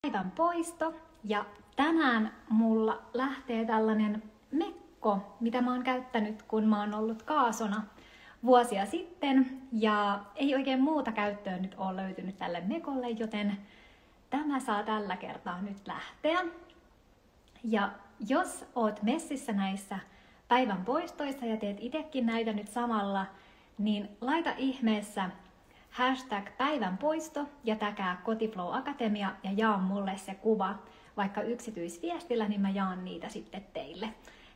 Päivän poisto ja tänään mulla lähtee tällainen mekko, mitä mä oon käyttänyt, kun mä oon ollut kaasona vuosia sitten ja ei oikein muuta käyttöä nyt ole löytynyt tälle mekolle, joten tämä saa tällä kertaa nyt lähteä. Ja jos oot messissä näissä päivän poistoissa ja teet itsekin näitä nyt samalla, niin laita ihmeessä #päivänpoisto ja täkää Kotiflow Akatemia ja jaa mulle se kuva vaikka yksityisviestillä, niin mä jaan niitä sitten teille.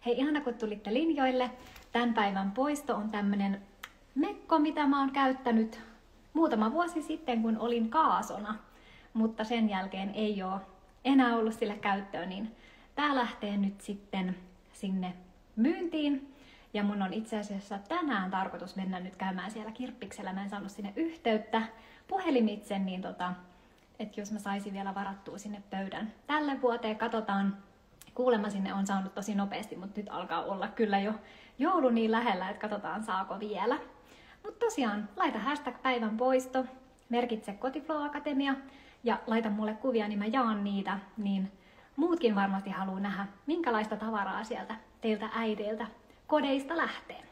Hei, ihana kun tulitte linjoille. Tämän päivän poisto on tämmönen mekko, mitä mä oon käyttänyt muutama vuosi sitten, kun olin kaasona, mutta sen jälkeen ei oo enää ollut sille käyttöön, niin tää lähtee nyt sitten sinne myyntiin. Ja mun on itse asiassa tänään tarkoitus mennä nyt käymään siellä Kirppiksellä. Mä en saanut sinne yhteyttä puhelimitse, niin että jos mä saisin vielä varattua sinne pöydän tälle vuoteen, katsotaan. Kuulemma sinne on saanut tosi nopeasti, mutta nyt alkaa olla kyllä jo joulu niin lähellä, että katsotaan saako vielä. Mutta tosiaan, laita #päivänpoisto, merkitse Kotiflow Akatemia ja laita mulle kuvia, niin mä jaan niitä, niin muutkin varmasti haluaa nähdä, minkälaista tavaraa sieltä teiltä äideiltä kodeista lähtee.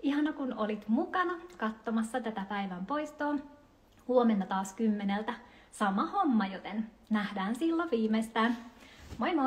Ihana kun olit mukana katsomassa tätä päivän poistoa. Huomenna taas 10:00 sama homma, joten nähdään silloin viimeistään. Moi moi!